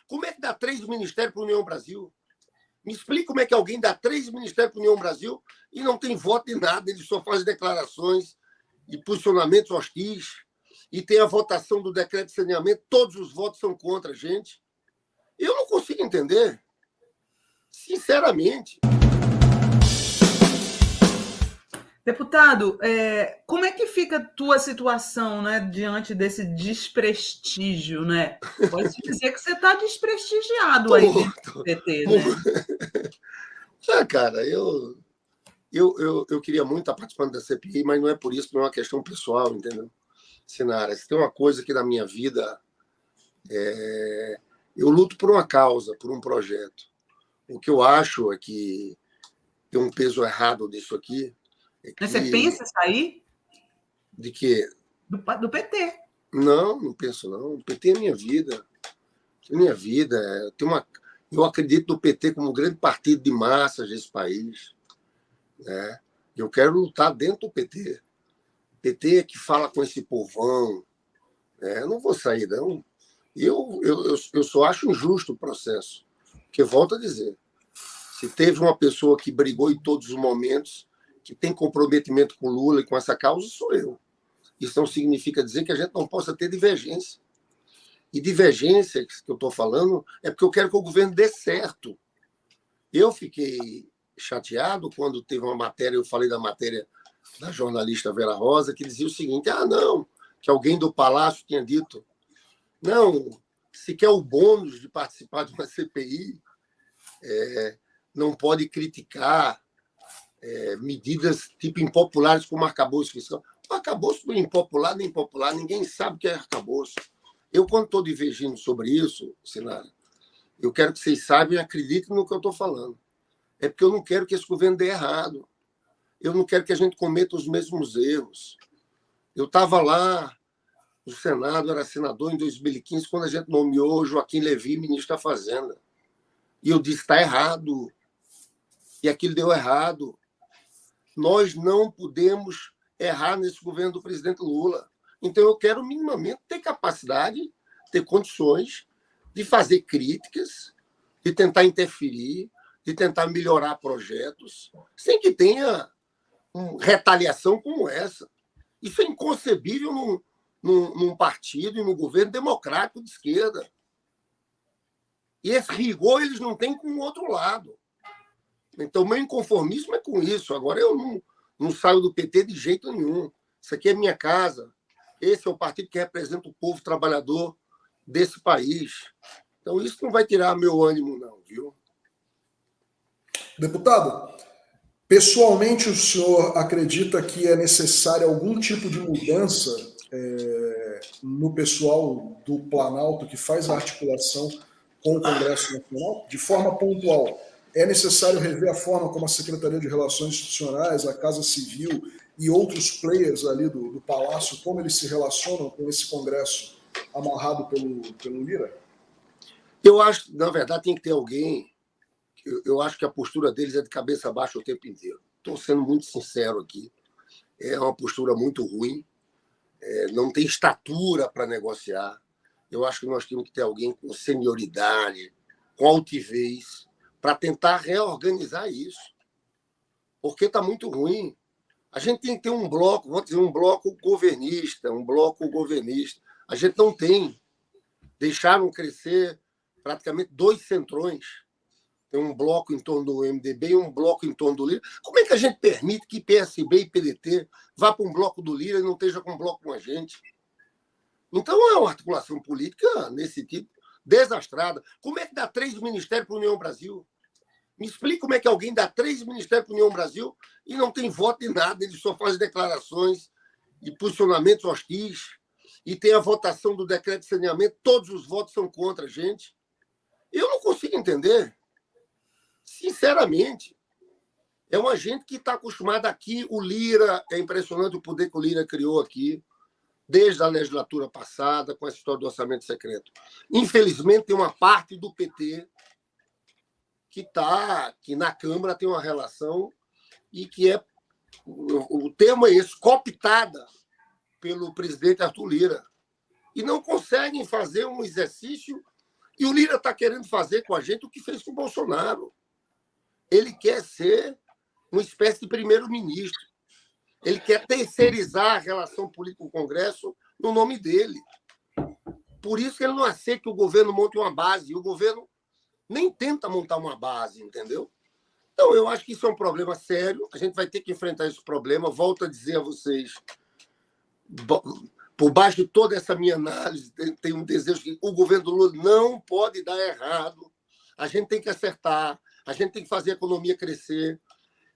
Como é que dá 3 ministérios para a União Brasil? Me explica como é que alguém dá 3 ministérios para a União Brasil e não tem voto em nada, ele só faz declarações e posicionamentos hostis, e tem a votação do decreto de saneamento, todos os votos são contra a gente. Eu não consigo entender, sinceramente. Deputado, como é que fica a tua situação, né, diante desse desprestígio, né? Pode-se dizer que você está desprestigiado aí dentro do PT, né? Cara, eu queria muito estar participando da CPI, mas não é por isso, não é uma questão pessoal, entendeu? Sinara, se tem uma coisa que na minha vida eu luto por uma causa, por um projeto. O que eu acho é que tem um peso errado nisso aqui. Mas você pensa em sair? De quê? Do PT. Não penso não. O PT é minha vida. É minha vida. Eu acredito no PT como um grande partido de massas desse país. Né? Eu quero lutar dentro do PT. O PT é que fala com esse povão. Eu não vou sair, não. Eu só acho injusto o processo. Porque, volto a dizer, se teve uma pessoa que brigou em todos os momentos, que tem comprometimento com Lula e com essa causa, sou eu. Isso não significa dizer que a gente não possa ter divergência. E divergência que eu estou falando é porque eu quero que o governo dê certo. Eu fiquei chateado quando teve uma matéria, eu falei da matéria da jornalista Vera Rosa, que dizia o seguinte: não, que alguém do Palácio tinha dito, não, se quer o bônus de participar de uma CPI, não pode criticar medidas tipo impopulares como arcabouço fiscal. O arcabouço não é impopular nem popular, ninguém sabe o que é arcabouço. Eu, quando estou divergindo sobre isso, Sinara, eu quero que vocês saibam e acreditem no que eu estou falando. É porque eu não quero que esse governo dê errado. Eu não quero que a gente cometa os mesmos erros. Eu estava lá no Senado, era senador em 2015, quando a gente nomeou Joaquim Levy ministro da Fazenda. E eu disse: está errado. E aquilo deu errado. Nós não podemos errar nesse governo do presidente Lula. Então, eu quero minimamente ter capacidade, ter condições de fazer críticas, de tentar interferir, de tentar melhorar projetos, sem que tenha retaliação como essa. Isso é inconcebível num partido e num governo democrático de esquerda. E esse rigor eles não têm com o outro lado. Então, meu inconformismo é com isso. Agora, eu não saio do PT de jeito nenhum. Isso aqui é minha casa. Esse é o partido que representa o povo trabalhador desse país. Então, isso não vai tirar meu ânimo, não, viu? Deputado, pessoalmente o senhor acredita que é necessária algum tipo de mudança no pessoal do Planalto que faz a articulação com o Congresso Nacional? De forma pontual, é necessário rever a forma como a Secretaria de Relações Institucionais, a Casa Civil e outros players ali do Palácio, como eles se relacionam com esse Congresso amarrado pelo Lira? Eu acho, na verdade, tem que ter alguém. Eu acho que a postura deles é de cabeça baixa o tempo inteiro. Estou sendo muito sincero aqui. É uma postura muito ruim. Não tem estatura para negociar. Eu acho que nós temos que ter alguém com senioridade, com altivez, para tentar reorganizar isso. Porque está muito ruim. A gente tem que ter um bloco, vou dizer, um bloco governista. A gente não tem. Deixaram crescer praticamente 2 centrões. Tem um bloco em torno do MDB e um bloco em torno do Lira. Como é que a gente permite que PSB e PDT vá para um bloco do Lira e não esteja com um bloco com a gente? Então, é uma articulação política nesse tipo, desastrada. Como é que dá 3 ministérios para a União Brasil? Me explica como é que alguém dá 3 ministérios para a União Brasil e não tem voto em nada, ele só faz declarações e posicionamentos hostis, e tem a votação do decreto de saneamento, todos os votos são contra a gente. Eu não consigo entender. Sinceramente, é uma gente que está acostumada aqui. O Lira, é impressionante o poder que o Lira criou aqui, desde a legislatura passada, com essa história do orçamento secreto. Infelizmente, tem uma parte do PT que na Câmara tem uma relação e que o termo é esse, cooptada pelo presidente Arthur Lira. E não conseguem fazer um exercício E o Lira está querendo fazer com a gente o que fez com o Bolsonaro. Ele quer ser uma espécie de primeiro-ministro. Ele quer terceirizar a relação política com o Congresso no nome dele. Por isso que ele não aceita que o governo monte uma base. E o governo nem tenta montar uma base, entendeu? Então, eu acho que isso é um problema sério. A gente vai ter que enfrentar esse problema. Volto a dizer a vocês, por baixo de toda essa minha análise, tem um desejo que o governo do Lula não pode dar errado. A gente tem que acertar, a gente tem que fazer a economia crescer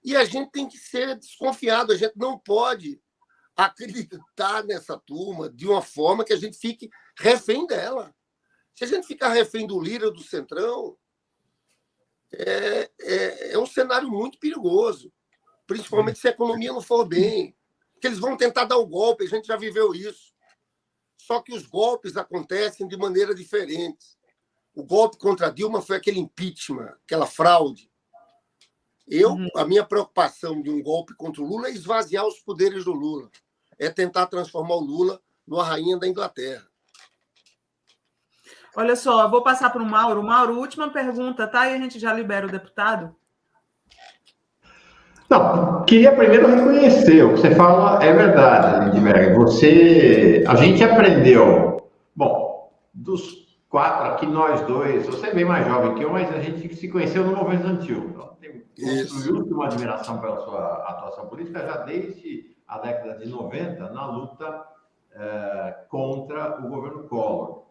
e a gente tem que ser desconfiado. A gente não pode acreditar nessa turma de uma forma que a gente fique refém dela. Se a gente ficar refém do Lira, do Centrão, é um cenário muito perigoso, principalmente se a economia não for bem, porque eles vão tentar dar o golpe, a gente já viveu isso. Só que os golpes acontecem de maneira diferente. O golpe contra Dilma foi aquele impeachment, aquela fraude. A minha preocupação de um golpe contra o Lula é esvaziar os poderes do Lula, é tentar transformar o Lula numa rainha da Inglaterra. Olha só, eu vou passar para o Mauro. Mauro, última pergunta, tá? E a gente já libera o deputado. Não, queria primeiro reconhecer, o que você fala é verdade, Lindbergh. A gente aprendeu, bom, dos 4 aqui, nós dois, você é bem mais jovem que eu, mas a gente se conheceu no movimento antigo. Então, construiu uma admiração pela sua atuação política já desde a década de 90, na luta contra o governo Collor.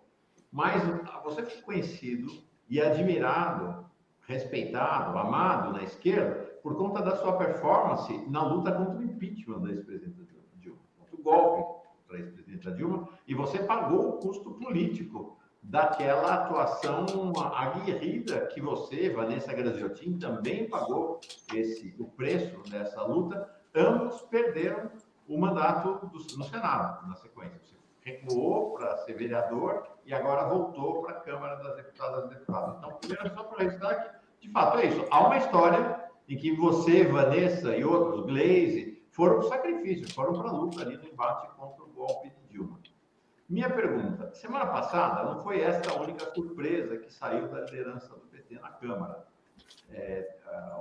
Mas você foi conhecido e admirado, respeitado, amado na esquerda por conta da sua performance na luta contra o impeachment da ex-presidenta Dilma, contra o golpe contra a ex-presidenta Dilma, e você pagou o custo político daquela atuação aguerrida que você, Vanessa Graziotin, também pagou o preço dessa luta. Ambos perderam o mandato no Senado, na sequência. Você recuou para ser vereador e agora voltou para a Câmara das Deputadas e Deputados. Então, primeiro, só para registrar que, de fato, é isso. Há uma história em que você, Vanessa e outros, Gleisi, foram para o sacrifício, foram para a luta ali no embate contra o golpe de Dilma. Minha pergunta, semana passada, não foi esta a única surpresa que saiu da liderança do PT na Câmara.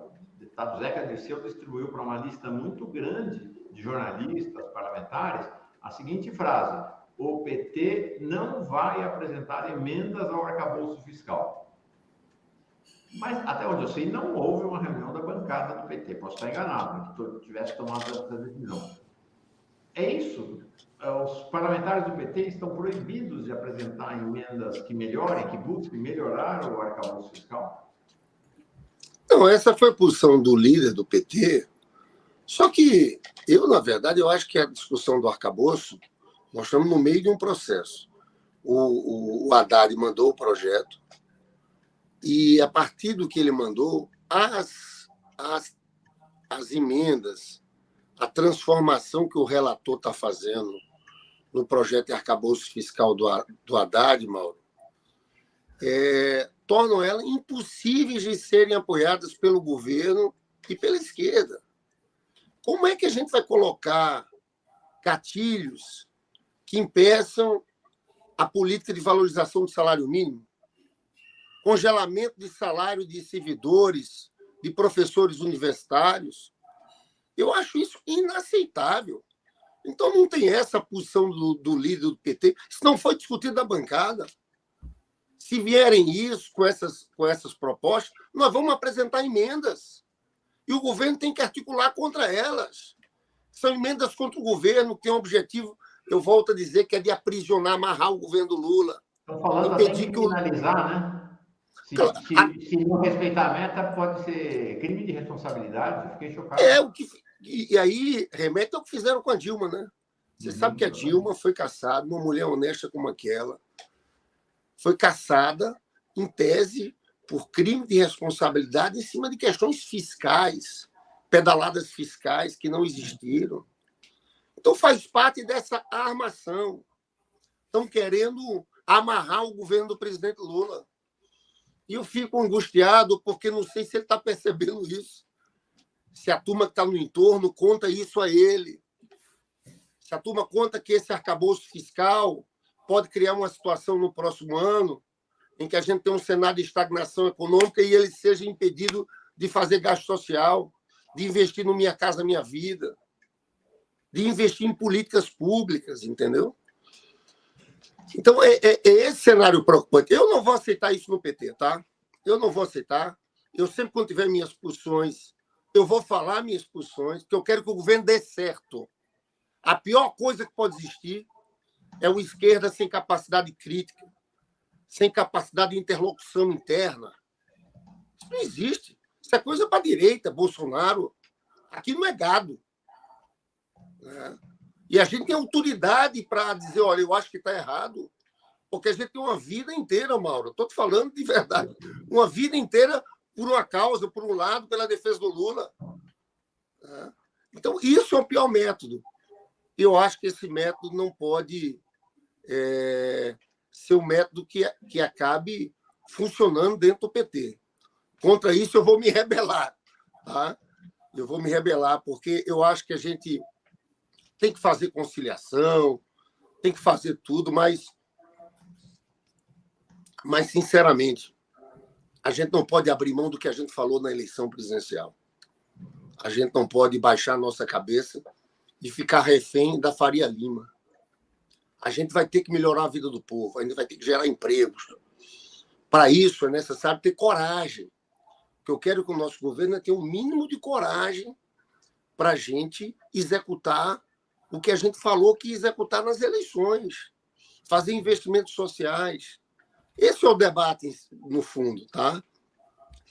O deputado Zeca Dirceu distribuiu para uma lista muito grande de jornalistas, parlamentares, a seguinte frase: o PT não vai apresentar emendas ao arcabouço fiscal. Mas, até onde eu sei, não houve uma reunião da bancada do PT. Posso estar enganado, que tivesse tomado essa decisão. É isso? Os parlamentares do PT estão proibidos de apresentar emendas que melhorem, que busquem melhorar o arcabouço fiscal? Não, essa foi a posição do líder do PT. Só que na verdade, eu acho que a discussão do arcabouço, nós estamos no meio de um processo. O Haddad mandou o projeto e, a partir do que ele mandou, as emendas, a transformação que o relator está fazendo no projeto de arcabouço fiscal do Haddad, Mauro, tornam elas impossíveis de serem apoiadas pelo governo e pela esquerda. Como é que a gente vai colocar gatilhos que impeçam a política de valorização do salário mínimo? Congelamento de salário de servidores, de professores universitários. Eu acho isso inaceitável. Então, não tem essa posição do líder do PT. Isso não foi discutido na bancada. Se vierem isso com essas propostas, nós vamos apresentar emendas. E o governo tem que articular contra elas. São emendas contra o governo, que tem um objetivo, eu volto a dizer, que é de aprisionar, amarrar o governo do Lula. Estão falando até de criminalizar, né? Se não respeitar a meta, pode ser crime de responsabilidade. Fiquei chocado. E aí remete ao que fizeram com a Dilma, né? Você sabe que a Dilma foi caçada, uma mulher honesta como aquela, foi caçada, em tese, por crime de responsabilidade em cima de questões fiscais, pedaladas fiscais que não existiram. Então, faz parte dessa armação. Estão querendo amarrar o governo do presidente Lula. E eu fico angustiado porque não sei se ele está percebendo isso. Se a turma que está no entorno conta isso a ele. Se a turma conta que esse arcabouço fiscal pode criar uma situação no próximo ano em que a gente tem um cenário de estagnação econômica e ele seja impedido de fazer gasto social, de investir no Minha Casa Minha Vida, de investir em políticas públicas, entendeu? Então, é esse cenário preocupante. Eu não vou aceitar isso no PT, tá? Eu não vou aceitar. Eu sempre, quando tiver minhas posições, eu vou falar minhas posições, porque eu quero que o governo dê certo. A pior coisa que pode existir é uma esquerda sem capacidade crítica, sem capacidade de interlocução interna. Isso não existe. Isso é coisa para a direita, Bolsonaro. Aqui não é gado. Né? E a gente tem autoridade para dizer, olha, eu acho que está errado, porque a gente tem uma vida inteira, Mauro. Estou te falando de verdade. Uma vida inteira por uma causa, por um lado, pela defesa do Lula. Né? Então, isso é o pior método. Eu acho que esse método não pode ser um método que acabe funcionando dentro do PT. Contra isso, eu vou me rebelar. Tá? Eu vou me rebelar, porque eu acho que a gente tem que fazer conciliação, tem que fazer tudo, mas sinceramente, a gente não pode abrir mão do que a gente falou na eleição presidencial. A gente não pode baixar a nossa cabeça e ficar refém da Faria Lima. A gente vai ter que melhorar a vida do povo, a gente vai ter que gerar empregos. Para isso, é necessário ter coragem. O que eu quero que o nosso governo tenha um mínimo de coragem para a gente executar o que a gente falou que ia executar nas eleições. Fazer investimentos sociais. Esse é o debate, no fundo, tá?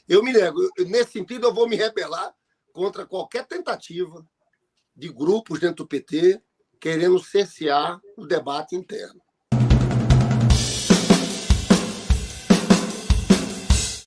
Eu me nego. Nesse sentido, eu vou me rebelar contra qualquer tentativa de grupos dentro do PT querendo cercear o debate interno.